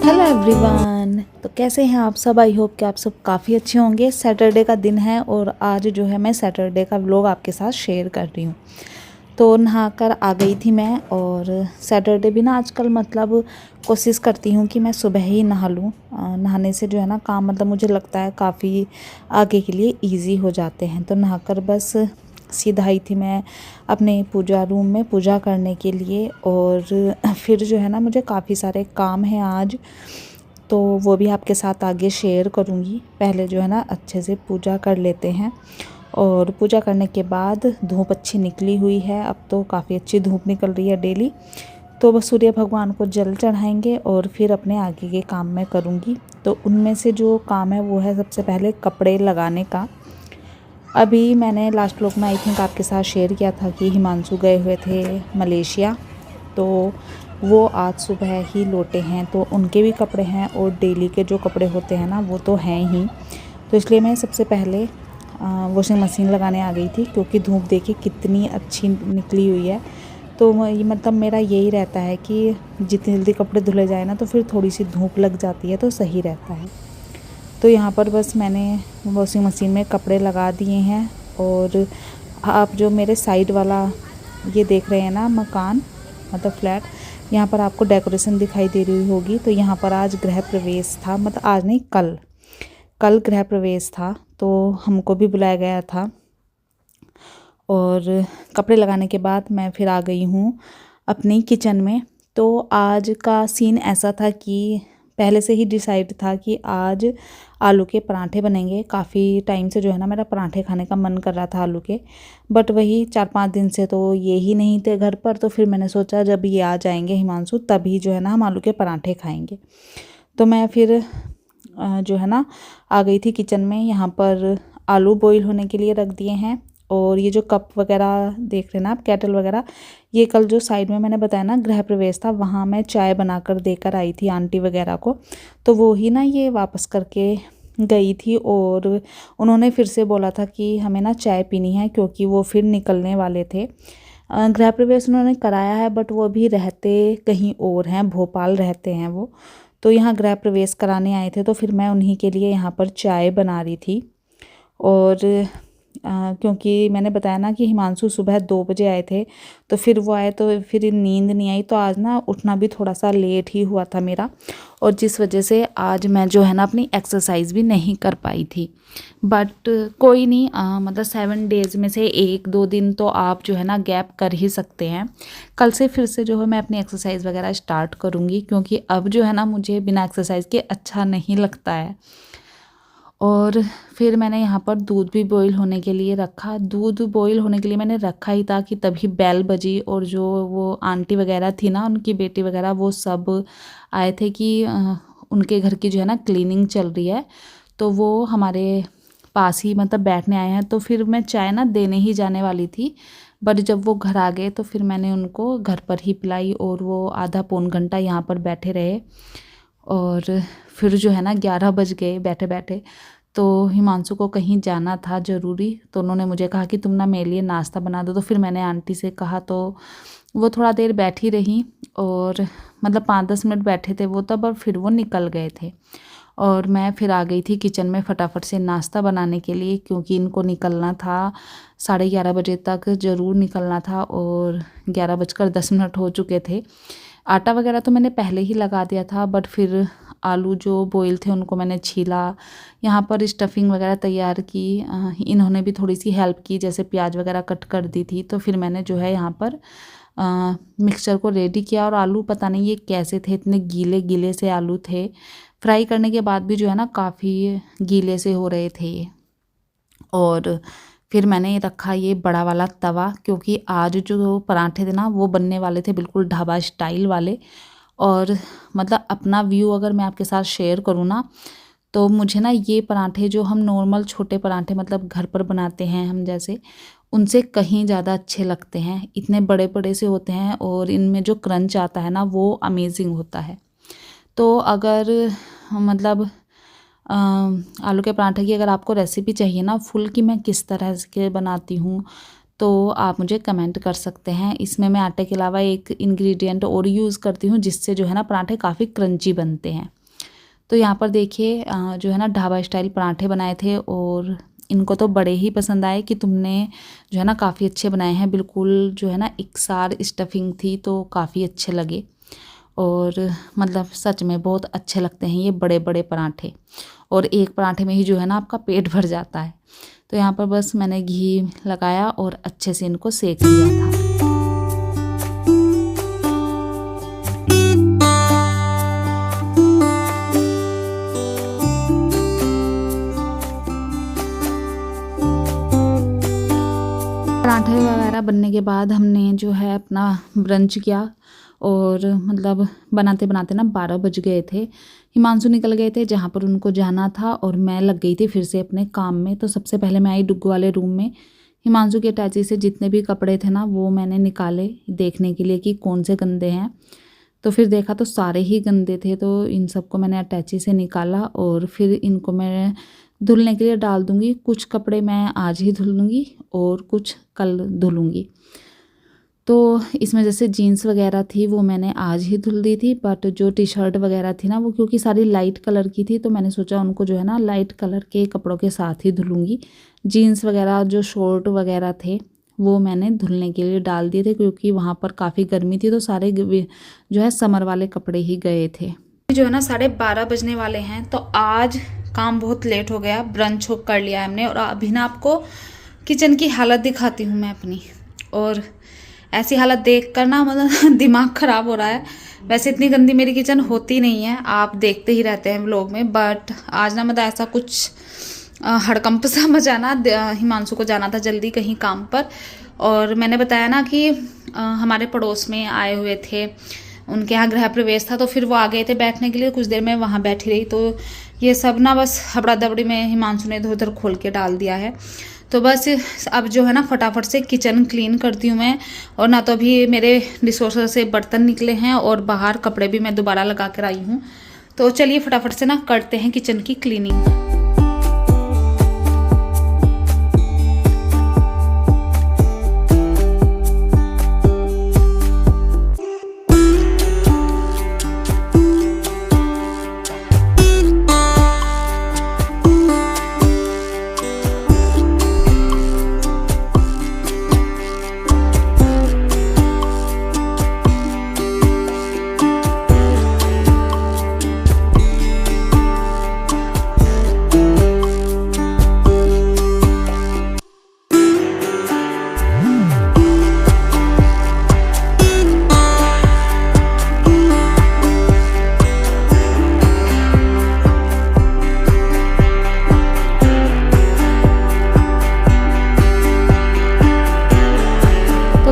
Hello everyone. तो कैसे हैं आप सब? आई होप कि आप सब काफ़ी अच्छे होंगे। सैटरडे का दिन है और आज जो है मैं सैटरडे का व्लॉग आपके साथ शेयर कर रही हूँ। तो नहाकर आ गई थी मैं, और सैटरडे भी ना आजकल मतलब कोशिश करती हूँ कि मैं सुबह ही नहा लूँ। नहाने से जो है ना काम मतलब मुझे लगता है काफ़ी आगे के लिए इजी हो जाते हैं। तो नहाकर बस सीधा आई थी मैं अपने पूजा रूम में पूजा करने के लिए। और फिर जो है ना मुझे काफ़ी सारे काम हैं आज, तो वो भी आपके साथ आगे शेयर करूँगी। पहले जो है ना अच्छे से पूजा कर लेते हैं, और पूजा करने के बाद धूप अच्छी निकली हुई है। अब तो काफ़ी अच्छी धूप निकल रही है डेली। तो बस सूर्य भगवान को जल चढ़ाएंगे और फिर अपने आगे के काम मैं करूँगी। तो उनमें से जो काम है वो है सबसे पहले कपड़े लगाने का। अभी मैंने लास्ट व्लॉग में आई थिंक आपके साथ शेयर किया था कि हिमांशु गए हुए थे मलेशिया, तो वो आज सुबह ही लौटे हैं। तो उनके भी कपड़े हैं और डेली के जो कपड़े होते हैं ना वो तो हैं ही। तो इसलिए मैं सबसे पहले वॉशिंग मशीन लगाने आ गई थी, क्योंकि धूप देखिए कितनी अच्छी निकली हुई है। तो मतलब मेरा यही रहता है कि जितनी जल्दी कपड़े धुले जाए ना तो फिर थोड़ी सी धूप लग जाती है तो सही रहता है। तो यहाँ पर बस मैंने वॉशिंग मशीन में कपड़े लगा दिए हैं। और आप जो मेरे साइड वाला ये देख रहे हैं ना मकान, मतलब फ्लैट, यहाँ पर आपको डेकोरेशन दिखाई दे रही होगी। तो यहाँ पर आज गृह प्रवेश था, मतलब आज नहीं कल गृह प्रवेश था, तो हमको भी बुलाया गया था। और कपड़े लगाने के बाद मैं फिर आ गई हूँ अपनी किचन में। तो आज का सीन ऐसा था कि पहले से ही डिसाइड था कि आज आलू के पराठे बनेंगे। काफ़ी टाइम से जो है ना मेरा पराठे खाने का मन कर रहा था आलू के, बट वही 4-5 दिन से तो ये ही नहीं थे घर पर। तो फिर मैंने सोचा जब ये आ जाएंगे हिमांशु तभी जो है ना हम आलू के पराठे खाएंगे। तो मैं फिर जो है ना आ गई थी किचन में। यहाँ पर आलू बॉईल होने के लिए रख दिए हैं। और ये जो कप वगैरह देख रहे हैं ना आप, केटल वगैरह, ये कल जो साइड में मैंने बताया ना गृह प्रवेश था, वहाँ मैं चाय बनाकर देकर आई थी आंटी वगैरह को। तो वो ही ना ये वापस करके गई थी, और उन्होंने फिर से बोला था कि हमें ना चाय पीनी है, क्योंकि वो फिर निकलने वाले थे। गृह प्रवेश उन्होंने कराया है, बट वो अभी रहते कहीं और हैं, भोपाल रहते हैं वो। तो यहाँ गृह प्रवेश कराने आए थे, तो फिर मैं उन्हीं के लिए यहाँ पर चाय बना रही थी। और क्योंकि मैंने बताया ना कि हिमांशु सुबह 2 बजे आए थे, तो फिर वो आए तो फिर नींद नहीं आई, तो आज ना उठना भी थोड़ा सा लेट ही हुआ था मेरा। और जिस वजह से आज मैं जो है ना अपनी एक्सरसाइज भी नहीं कर पाई थी। बट कोई नहीं, मतलब 7 डेज़ में से 1-2 दिन तो आप जो है ना गैप कर ही सकते हैं। कल से फिर से जो है मैं अपनी एक्सरसाइज वगैरह स्टार्ट करूँगी, क्योंकि अब जो है ना मुझे बिना एक्सरसाइज के अच्छा नहीं लगता है। और फिर मैंने यहाँ पर दूध भी बॉईल होने के लिए रखा। दूध बॉईल होने के लिए मैंने रखा ही था कि तभी बेल बजी, और जो वो आंटी वगैरह थी ना, उनकी बेटी वगैरह, वो सब आए थे कि उनके घर की जो है ना क्लीनिंग चल रही है, तो वो हमारे पास ही मतलब बैठने आए हैं। तो फिर मैं चाय ना देने ही जाने वाली थी, बट जब वो घर आ गए तो फिर मैंने उनको घर पर ही पिलाई, और वो आधा पौन घंटा यहाँ पर बैठे रहे। और फिर जो है ना 11 बज गए बैठे बैठे। तो हिमांशु को कहीं जाना था ज़रूरी, तो उन्होंने मुझे कहा कि तुम ना मेरे लिए नाश्ता बना दो। तो फिर मैंने आंटी से कहा, तो वो थोड़ा देर बैठी रही, और मतलब 5-10 मिनट बैठे थे वो तब, और फिर वो निकल गए थे। और मैं फिर आ गई थी किचन में फटाफट से नाश्ता बनाने के लिए, क्योंकि इनको निकलना था 11:30 बजे तक ज़रूर निकलना था, और 11:10 हो चुके थे। आटा वगैरह तो मैंने पहले ही लगा दिया था, बट फिर आलू जो बॉईल थे उनको मैंने छीला, यहाँ पर स्टफिंग वगैरह तैयार की। इन्होंने भी थोड़ी सी हेल्प की, जैसे प्याज वगैरह कट कर दी थी। तो फिर मैंने जो है यहाँ पर मिक्सचर को रेडी किया। और आलू पता नहीं ये कैसे थे, इतने गीले गीले से आलू थे। फ्राई करने के बाद भी जो है ना काफ़ी गीले से हो रहे थे ये। और फिर मैंने रखा ये बड़ा वाला तवा, क्योंकि आज जो पराठे थे ना वो बनने वाले थे बिल्कुल ढाबा स्टाइल वाले। और मतलब अपना व्यू अगर मैं आपके साथ शेयर करूँ ना, तो मुझे ना ये पराठे जो हम नॉर्मल छोटे पराठे मतलब घर पर बनाते हैं हम जैसे, उनसे कहीं ज़्यादा अच्छे लगते हैं। इतने बड़े बड़े से होते हैं, और इनमें जो क्रंच आता है ना वो अमेजिंग होता है। तो अगर मतलब आलू के पराठे की अगर आपको रेसिपी चाहिए ना फुल, कि मैं किस तरह के बनाती हूँ, तो आप मुझे कमेंट कर सकते हैं। इसमें मैं आटे के अलावा एक इंग्रेडिएंट और यूज़ करती हूँ जिससे जो है ना पराठे काफ़ी क्रंची बनते हैं। तो यहाँ पर देखिए जो है ना ढाबा स्टाइल पराठे बनाए थे और इनको तो बड़े ही पसंद आए कि तुमने जो है ना काफ़ी अच्छे बनाए हैं, बिल्कुल जो है ना एकसार स्टफिंग थी तो काफ़ी अच्छे लगे। और मतलब सच में बहुत अच्छे लगते हैं ये बड़े बड़े पराठे, और एक पराठे में ही जो है ना आपका पेट भर जाता है। तो यहाँ पर बस मैंने घी लगाया और अच्छे से इनको सेक लिया था। पराठे वगैरह बनने के बाद हमने जो है अपना ब्रंच किया, और मतलब बनाते बनाते ना 12 बज गए थे। हिमांशु निकल गए थे जहाँ पर उनको जाना था और मैं लग गई थी फिर से अपने काम में। तो सबसे पहले मैं आई डुग्गू वाले रूम में। हिमांशु के अटैची से जितने भी कपड़े थे ना वो मैंने निकाले देखने के लिए कि कौन से गंदे हैं। तो फिर देखा तो सारे ही गंदे थे, तो इन सबको मैंने अटैची से निकाला और फिर इनको मैं धुलने के लिए डाल दूँगी। कुछ कपड़े मैं आज ही धुल लूँगी और कुछ कल धुलूँगी। तो इसमें जैसे जीन्स वगैरह थी वो मैंने आज ही धुल दी थी, बट जो टी शर्ट वगैरह थी ना वो क्योंकि सारी लाइट कलर की थी तो मैंने सोचा उनको जो है ना लाइट कलर के कपड़ों के साथ ही धुलूँगी। जीन्स वगैरह जो शॉर्ट वगैरह थे वो मैंने धुलने के लिए डाल दिए थे क्योंकि वहाँ पर काफ़ी गर्मी थी, तो सारे जो है समर वाले कपड़े ही गए थे। जो है ना 12:30 बजने वाले हैं, तो आज काम बहुत लेट हो गया। ब्रंच कर लिया हमने और अभी ना आपको किचन की हालत दिखाती हूँ मैं अपनी। और ऐसी हालत देख कर ना मतलब दिमाग ख़राब हो रहा है। वैसे इतनी गंदी मेरी किचन होती नहीं है, आप देखते ही रहते हैं व्लॉग में, बट आज ना मतलब ऐसा कुछ हड़कंप सा मचाना। हिमांशु को जाना था जल्दी कहीं काम पर, और मैंने बताया ना कि हमारे पड़ोस में आए हुए थे, उनके यहाँ गृह प्रवेश था, तो फिर वो आ गए थे बैठने के लिए। कुछ देर में वहाँ बैठी रही तो ये सब ना बस हबड़ा दबड़ी में हिमांशु ने इधर उधर खोल के डाल दिया है। तो बस अब जो है ना फटाफट से किचन क्लीन करती हूँ मैं। और ना तो अभी मेरे डिशवॉशर से बर्तन निकले हैं और बाहर कपड़े भी मैं दोबारा लगा कर आई हूँ। तो चलिए फटाफट से ना करते हैं किचन की क्लीनिंग।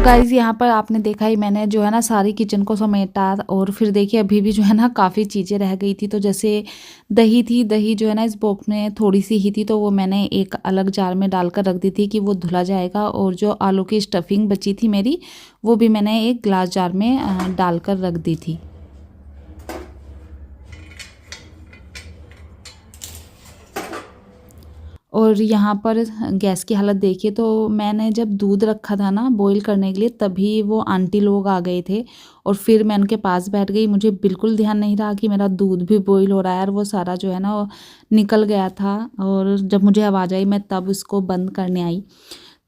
गाइज़ यहाँ पर आपने देखा ही, मैंने जो है ना सारी किचन को समेटा, और फिर देखिए अभी भी जो है ना काफ़ी चीज़ें रह गई थी। तो जैसे दही थी, दही जो है ना इस बॉक्स में थोड़ी सी ही थी तो वो मैंने एक अलग जार में डालकर रख दी थी कि वो धुला जाएगा। और जो आलू की स्टफिंग बची थी मेरी वो भी मैंने एक ग्लास जार में डालकर रख दी थी। और यहाँ पर गैस की हालत देखिए, तो मैंने जब दूध रखा था ना बॉईल करने के लिए तभी वो आंटी लोग आ गए थे और फिर मैं उनके पास बैठ गई। मुझे बिल्कुल ध्यान नहीं रहा कि मेरा दूध भी बॉईल हो रहा है, और वो सारा जो है ना वो निकल गया था। और जब मुझे आवाज़ आई मैं तब उसको बंद करने आई,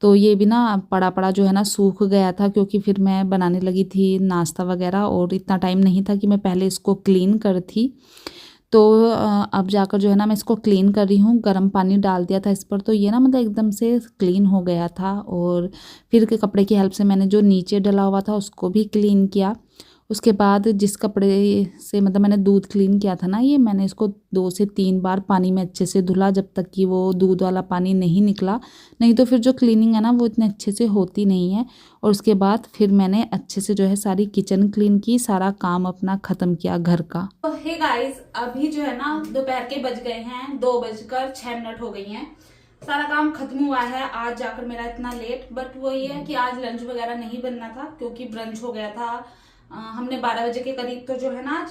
तो ये भी ना पड़ा पड़ा जो है ना सूख गया था, क्योंकि फिर मैं बनाने लगी थी नाश्ता वगैरह और इतना टाइम नहीं था कि मैं पहले इसको क्लीन कर थी। तो अब जाकर जो है ना मैं इसको क्लीन कर रही हूँ। गर्म पानी डाल दिया था इस पर, तो ये ना मतलब एकदम से क्लीन हो गया था। और फिर के कपड़े की हेल्प से मैंने जो नीचे डला हुआ था उसको भी क्लीन किया। उसके बाद जिस कपड़े से मतलब मैंने दूध क्लीन किया था ना, ये मैंने इसको 2 से 3 बार पानी में अच्छे से धुला जब तक कि वो दूध वाला पानी नहीं निकला। नहीं तो फिर जो क्लीनिंग है ना वो इतने अच्छे से होती नहीं है। और उसके बाद फिर मैंने अच्छे से जो है सारी किचन क्लीन की, सारा काम अपना ख़त्म किया घर का। तो हे गाइस, अभी जो है ना दोपहर के बज गए हैं 2:06 हो गई हैं। सारा काम खत्म हुआ है आज जाकर मेरा इतना लेट। बट वो ये है कि आज लंच वगैरह नहीं बनना था क्योंकि ब्रंच हो गया था। हमने 12 बजे के करीब तो जो है ना आज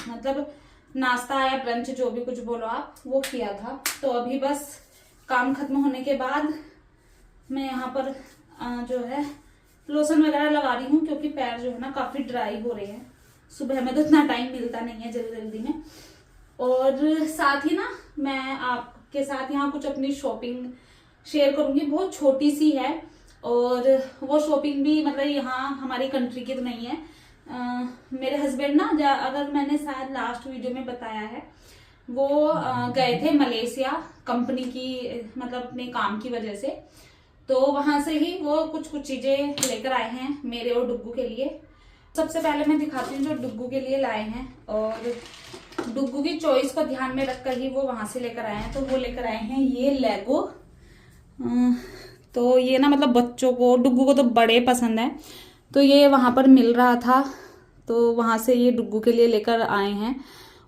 मतलब नाश्ता या ब्रंच जो भी कुछ बोलो आप वो किया था। तो अभी बस काम खत्म होने के बाद मैं यहाँ पर जो है लोशन वगैरह लगा रही हूँ, क्योंकि पैर जो है ना काफ़ी ड्राई हो रहे हैं। सुबह में तो इतना टाइम मिलता नहीं है जल्दी जल्दी में। और साथ ही ना मैं आपके साथ यहाँ कुछ अपनी शॉपिंग शेयर करूँगी, बहुत छोटी सी है। और वो शॉपिंग भी मतलब यहाँ हमारी कंट्री की तो नहीं है। मेरे हस्बैंड ना, अगर मैंने शायद लास्ट वीडियो में बताया है, वो गए थे मलेशिया कंपनी की, मतलब अपने काम की वजह से। तो वहां से ही वो कुछ चीजें लेकर आए हैं मेरे और डुग्गू के लिए। सबसे पहले मैं दिखाती हूँ जो डुग्गू के लिए लाए हैं, और डुग्गू की चॉइस को ध्यान में रखकर ही वो वहां से लेकर आए हैं। तो वो लेकर आए हैं ये लेगो। तो ये ना मतलब बच्चों को, डुग्गू को तो बड़े पसंद है, तो ये वहां पर मिल रहा था, तो वहां से ये डुग्गू के लिए लेकर आए हैं।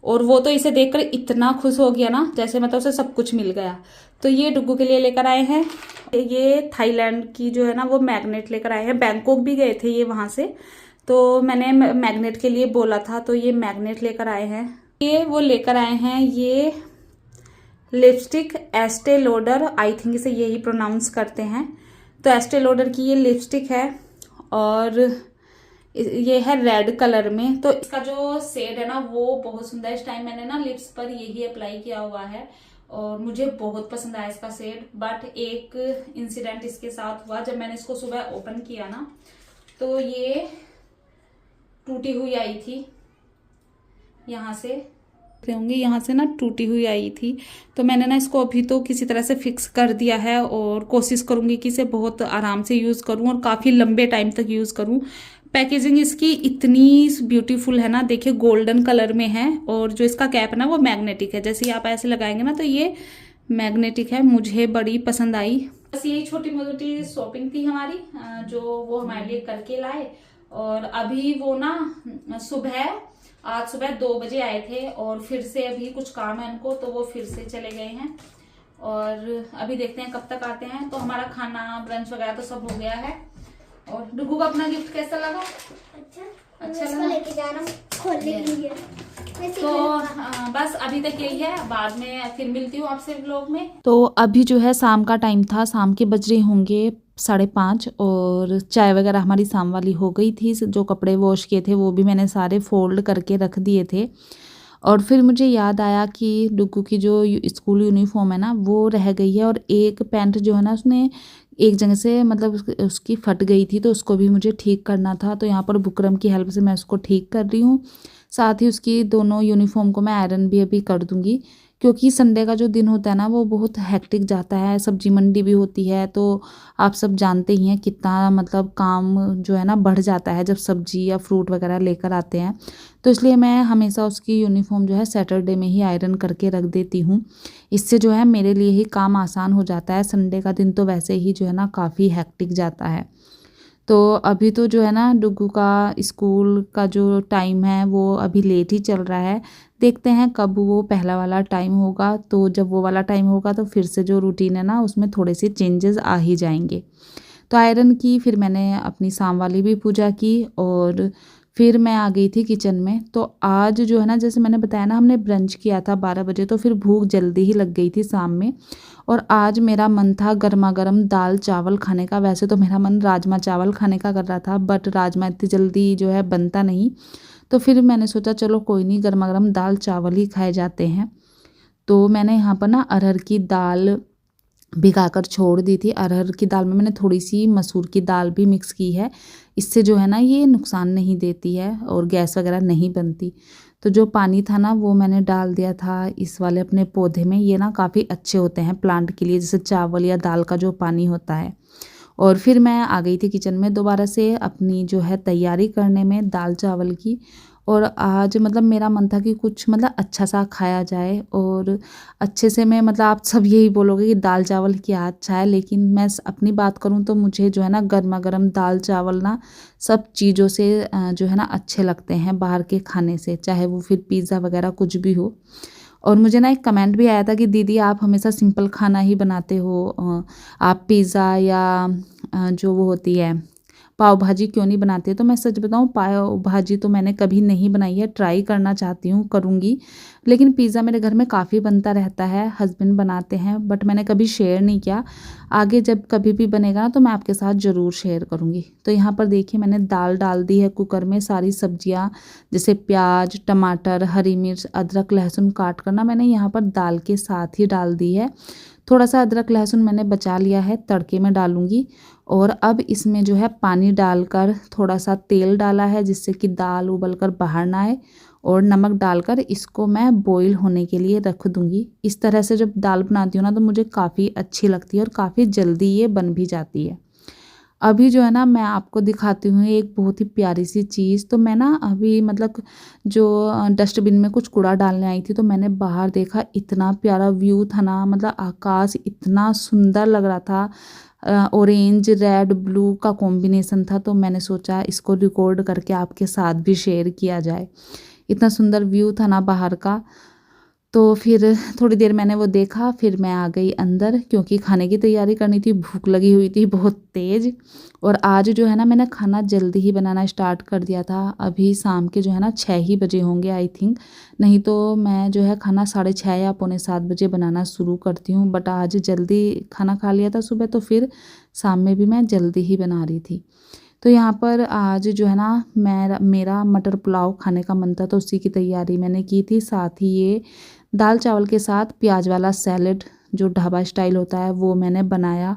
और वो तो इसे देखकर इतना खुश हो गया ना, जैसे मतलब उसे सब कुछ मिल गया। तो ये डुग्गू के लिए लेकर आए हैं। ये थाईलैंड की जो है ना वो मैग्नेट लेकर आए हैं। बैंकॉक भी गए थे ये वहां से, तो मैंने मैग्नेट के लिए बोला था, तो ये मैग्नेट लेकर आए हैं। ये वो लेकर आए हैं ये लिपस्टिक एस्टे लॉडर, आई थिंक इसे यही प्रोनाउंस करते हैं। तो एस्टे लॉडर की ये लिपस्टिक है, और ये है रेड कलर में। तो इसका जो शेड है ना वो बहुत सुंदर है। इस टाइम मैंने ना लिप्स पर यही अप्लाई किया हुआ है, और मुझे बहुत पसंद आया इसका शेड। बट एक इंसिडेंट इसके साथ हुआ, जब मैंने इसको सुबह ओपन किया ना, तो ये टूटी हुई आई थी। यहाँ से होंगी, यहाँ से ना टूटी हुई आई थी। तो मैंने ना इसको अभी तो किसी तरह से फिक्स कर दिया है, और कोशिश करूंगी कि इसे बहुत आराम से यूज़ करूं और काफ़ी लंबे टाइम तक यूज़ करूं। पैकेजिंग इसकी इतनी ब्यूटीफुल है ना, देखिए गोल्डन कलर में है, और जो इसका कैप है ना वो मैग्नेटिक है। जैसे ही आप ऐसे लगाएंगे ना तो ये मैग्नेटिक है, मुझे बड़ी पसंद आई। बस यही छोटी मोटी शॉपिंग थी हमारी, जो वो हमारे लिए करके लाए। और अभी वो ना आज सुबह 2 बजे आए थे, और फिर से अभी कुछ काम है उनको, तो वो फिर से चले गए हैं। और अभी देखते हैं कब तक आते हैं। तो हमारा खाना ब्रंच वगैरह तो सब हो गया है। और डुग्गू को अपना गिफ्ट कैसा लगा? अच्छा लगा, लेके जाना खोलने के लिए। तो बस अभी तक यही है, बाद में फिर मिलती हूँ आपसे व्लॉग में। तो अभी जो है शाम का टाइम था, शाम के बज रहे होंगे 5:30, और चाय वगैरह हमारी शाम वाली हो गई थी। जो कपड़े वॉश किए थे वो भी मैंने सारे फोल्ड करके रख दिए थे। और फिर मुझे याद आया कि डुग्गू की जो स्कूल यूनिफॉर्म है ना वो रह गई है, और एक पैंट जो है ना उसने एक जगह से मतलब उसकी फट गई थी, तो उसको भी मुझे ठीक करना था। तो यहाँ पर बुकरम की हेल्प से मैं उसको ठीक कर रही हूँ। साथ ही उसकी दोनों यूनिफॉर्म को मैं आयरन भी अभी कर दूँगी, क्योंकि संडे का जो दिन होता है ना वो बहुत हेक्टिक जाता है। सब्जी मंडी भी होती है, तो आप सब जानते ही हैं कितना मतलब काम जो है ना बढ़ जाता है जब सब्जी या फ्रूट वगैरह लेकर आते हैं। तो इसलिए मैं हमेशा उसकी यूनिफॉर्म जो है सैटरडे में ही आयरन करके रख देती हूँ। इससे जो है मेरे लिए ही काम आसान हो जाता है। संडे का दिन तो वैसे ही जो है ना काफ़ी हेक्टिक जाता है। तो अभी तो जो है ना डुग्गू का स्कूल का जो टाइम है वो अभी लेट ही चल रहा है। देखते हैं कब वो पहला वाला टाइम होगा, तो जब वो वाला टाइम होगा तो फिर से जो रूटीन है ना उसमें थोड़े से चेंजेस आ ही जाएंगे। तो आयरन की, फिर मैंने अपनी शाम वाली भी पूजा की, और फिर मैं आ गई थी किचन में। तो आज जो है ना, जैसे मैंने बताया ना हमने ब्रंच किया था 12 बजे, तो फिर भूख जल्दी ही लग गई थी शाम में। और आज मेरा मन था गर्मा गर्म दाल चावल खाने का। वैसे तो मेरा मन राजमा चावल खाने का कर रहा था, बट राजमा इतनी जल्दी जो है बनता नहीं। तो फिर मैंने सोचा चलो कोई नहीं, गर्मा गर्म दाल चावल ही खाए जाते हैं। तो मैंने यहाँ पर ना अरहर की दाल भिगाकर छोड़ दी थी। अरहर की दाल में मैंने थोड़ी सी मसूर की दाल भी मिक्स की है। इससे जो है ना ये नुकसान नहीं देती है और गैस वगैरह नहीं बनती। तो जो पानी था ना वो मैंने डाल दिया था इस वाले अपने पौधे में। ये ना काफ़ी अच्छे होते हैं प्लांट के लिए, जैसे चावल या दाल का जो पानी होता है। और फिर मैं आ गई थी किचन में दोबारा से अपनी जो है तैयारी करने में दाल चावल की। और आज मतलब मेरा मन था कि कुछ मतलब अच्छा सा खाया जाए, और अच्छे से मैं मतलब आप सब यही बोलोगे कि दाल चावल क्या अच्छा है, लेकिन मैं अपनी बात करूं तो मुझे जो है ना गर्मा गर्म दाल चावल ना सब चीज़ों से जो है ना अच्छे लगते हैं बाहर के खाने से, चाहे वो फिर पिज़्ज़ा वगैरह कुछ भी हो। और मुझे ना एक कमेंट भी आया था कि दीदी आप हमेशा सिंपल खाना ही बनाते हो, आप पिज़्ज़ा या जो वो होती है पाव भाजी क्यों नहीं बनाते। तो मैं सच बताऊं, पाव भाजी तो मैंने कभी नहीं बनाई है, ट्राई करना चाहती हूँ, करूँगी। लेकिन पिज़्ज़ा मेरे घर में काफ़ी बनता रहता है, हस्बैंड बनाते हैं, बट मैंने कभी शेयर नहीं किया। आगे जब कभी भी बनेगा ना तो मैं आपके साथ ज़रूर शेयर करूँगी। तो यहाँ पर देखिए मैंने दाल डाल दी है कुकर में, सारी सब्जियाँ जैसे प्याज, टमाटर, हरी मिर्च, अदरक, लहसुन काट कर ना मैंने यहाँ पर दाल के साथ ही डाल दी है। थोड़ा सा अदरक लहसुन मैंने बचा लिया है, तड़के में डालूंगी। और अब इसमें जो है पानी डालकर थोड़ा सा तेल डाला है जिससे कि दाल उबल कर बाहर ना आए, और नमक डालकर इसको मैं बॉईल होने के लिए रख दूंगी। इस तरह से जब दाल बनाती हूँ ना तो मुझे काफ़ी अच्छी लगती है और काफ़ी जल्दी ये बन भी जाती है। अभी जो है ना मैं आपको दिखाती हूँ एक बहुत ही प्यारी सी चीज़। तो मैं ना अभी मतलब जो डस्टबिन में कुछ कूड़ा डालने आई थी तो मैंने बाहर देखा, इतना प्यारा व्यू था ना, मतलब आकाश इतना सुंदर लग रहा था। ऑरेंज रेड ब्लू का कॉम्बिनेशन था, तो मैंने सोचा इसको रिकॉर्ड करके आपके साथ भी शेयर किया जाए। इतना सुंदर व्यू था ना बाहर का। तो फिर थोड़ी देर मैंने वो देखा, फिर मैं आ गई अंदर क्योंकि खाने की तैयारी करनी थी, भूख लगी हुई थी बहुत तेज़। और आज जो है ना मैंने खाना जल्दी ही बनाना स्टार्ट कर दिया था। अभी शाम के जो है ना 6 ही बजे होंगे आई थिंक, नहीं तो मैं जो है खाना 6:30 या 6:45 बनाना शुरू करती हूँ। बट आज जल्दी खाना खा लिया था सुबह, तो फिर शाम में भी मैं जल्दी ही बना रही थी। तो यहाँ पर आज जो है ना मेरा मटर पुलाव खाने का मन था, तो उसी की तैयारी मैंने की थी। साथ ही ये दाल चावल के साथ प्याज वाला सैलेड जो ढाबा स्टाइल होता है वो मैंने बनाया,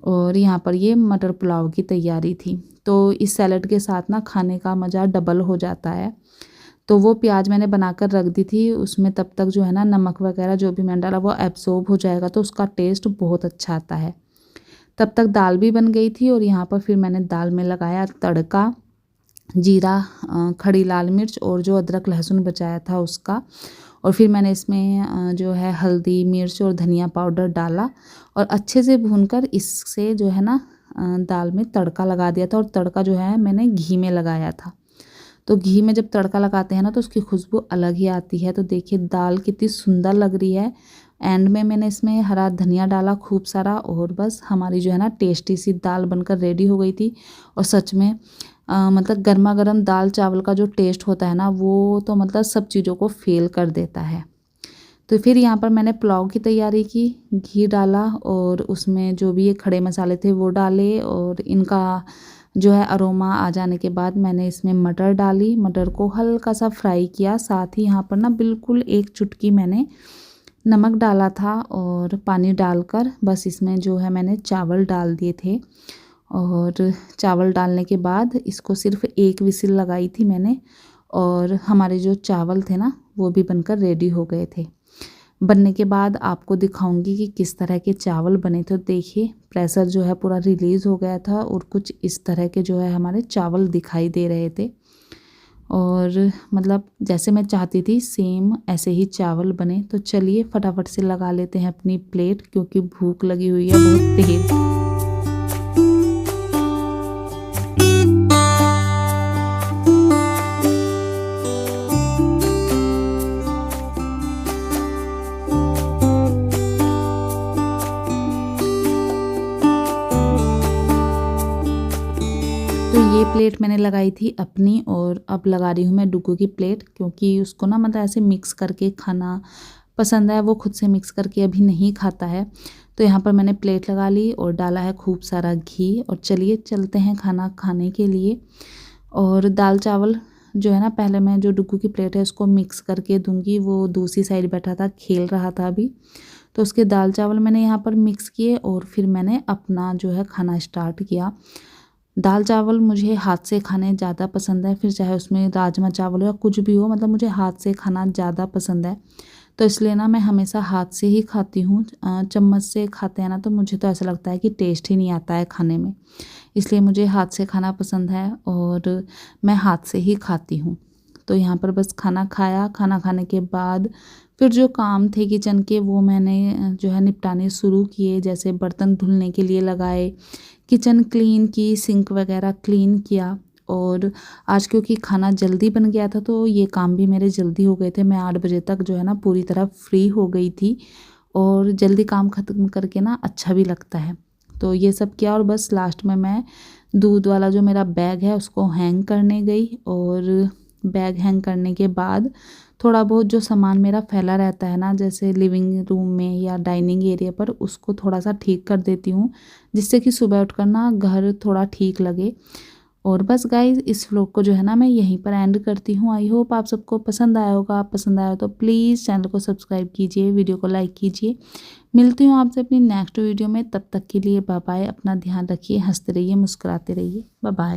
और यहाँ पर ये मटर पुलाव की तैयारी थी। तो इस सैलेड के साथ ना खाने का मज़ा डबल हो जाता है। तो वो प्याज मैंने बनाकर रख दी थी, उसमें तब तक जो है ना नमक वगैरह जो भी मैंने डाला वो एब्सॉर्ब हो जाएगा, तो उसका टेस्ट बहुत अच्छा आता है। तब तक दाल भी बन गई थी, और यहाँ पर फिर मैंने दाल में लगाया तड़का, जीरा, खड़ी लाल मिर्च और जो अदरक लहसुन बचाया था उसका। और फिर मैंने इसमें जो है हल्दी मिर्च और धनिया पाउडर डाला, और अच्छे से भूनकर इससे जो है ना दाल में तड़का लगा दिया था। और तड़का जो है मैंने घी में लगाया था। तो घी में जब तड़का लगाते हैं ना तो उसकी खुशबू अलग ही आती है। तो देखिए दाल कितनी सुंदर लग रही है। एंड में मैंने इसमें हरा धनिया डाला खूब सारा, और बस हमारी जो है ना टेस्टी सी दाल बनकर रेडी हो गई थी। और सच में मतलब गर्मा गर्म दाल चावल का जो टेस्ट होता है ना वो तो मतलब सब चीज़ों को फेल कर देता है। तो फिर यहाँ पर मैंने पुलाव की तैयारी की, घी डाला और उसमें जो भी ये खड़े मसाले थे वो डाले, और इनका जो है अरोमा आ जाने के बाद मैंने इसमें मटर डाली, मटर को हल्का सा फ्राई किया। साथ ही यहाँ पर ना बिल्कुल एक चुटकी मैंने नमक डाला था, और पानी डालकर बस इसमें जो है मैंने चावल डाल दिए थे। और चावल डालने के बाद इसको सिर्फ एक विसिल लगाई थी मैंने, और हमारे जो चावल थे ना वो भी बनकर रेडी हो गए थे। बनने के बाद आपको दिखाऊंगी कि किस तरह के चावल बने थे। देखिए प्रेशर जो है पूरा रिलीज़ हो गया था, और कुछ इस तरह के जो है हमारे चावल दिखाई दे रहे थे। और मतलब जैसे मैं चाहती थी सेम ऐसे ही चावल बने। तो चलिए फटाफट से लगा लेते हैं अपनी प्लेट, क्योंकि भूख लगी हुई है बहुत तेज़। तो ये प्लेट मैंने लगाई थी अपनी, और अब लगा रही हूँ मैं डुगू की प्लेट, क्योंकि उसको ना मतलब ऐसे मिक्स करके खाना पसंद है, वो खुद से मिक्स करके अभी नहीं खाता है। तो यहाँ पर मैंने प्लेट लगा ली और डाला है खूब सारा घी, और चलिए चलते हैं खाना खाने के लिए। और दाल चावल जो है ना पहले मैं जो डुगू की प्लेट है उसको मिक्स करके दूंगी। वो दूसरी साइड बैठा था, खेल रहा था अभी, तो उसके दाल चावल मैंने यहाँ पर मिक्स किए, और फिर मैंने अपना जो है खाना स्टार्ट किया। दाल चावल मुझे हाथ से खाने ज़्यादा पसंद है, फिर चाहे उसमें राजमा चावल हो या कुछ भी हो, मतलब मुझे हाथ से खाना ज़्यादा पसंद है। तो इसलिए ना मैं हमेशा हाथ से ही खाती हूँ। चम्मच से खाते हैं ना तो मुझे तो ऐसा लगता है कि टेस्ट ही नहीं आता है खाने में, इसलिए मुझे हाथ से खाना पसंद है और मैं हाथ से ही खाती हूँ। तो यहाँ पर बस खाना खाया, खाना खाने के बाद फिर जो काम थे किचन के वो मैंने जो है निपटाने शुरू किए। जैसे बर्तन धुलने के लिए लगाए, किचन क्लीन की, सिंक वगैरह क्लीन किया। और आज क्योंकि खाना जल्दी बन गया था तो ये काम भी मेरे जल्दी हो गए थे। मैं 8 बजे तक जो है ना पूरी तरह फ्री हो गई थी, और जल्दी काम ख़त्म करके ना अच्छा भी लगता है। तो ये सब किया, और बस लास्ट में मैं दूध वाला जो मेरा बैग है उसको हैंग करने गई, और बैग हैंग करने के बाद थोड़ा बहुत जो सामान मेरा फैला रहता है ना, जैसे लिविंग रूम में या डाइनिंग एरिया पर, उसको थोड़ा सा ठीक कर देती हूँ, जिससे कि सुबह उठकर ना घर थोड़ा ठीक लगे। और बस गाइस, इस व्लॉग को जो है ना मैं यहीं पर एंड करती हूँ। आई होप आप सबको पसंद आया होगा। आप पसंद आया तो प्लीज़ चैनल को सब्सक्राइब कीजिए, वीडियो को लाइक कीजिए। मिलती हूँ आपसे अपनी नेक्स्ट वीडियो में, तब तक के लिए बाय बाय। अपना ध्यान रखिए, हंसते रहिए, मुस्कुराते रहिए। Bye bye.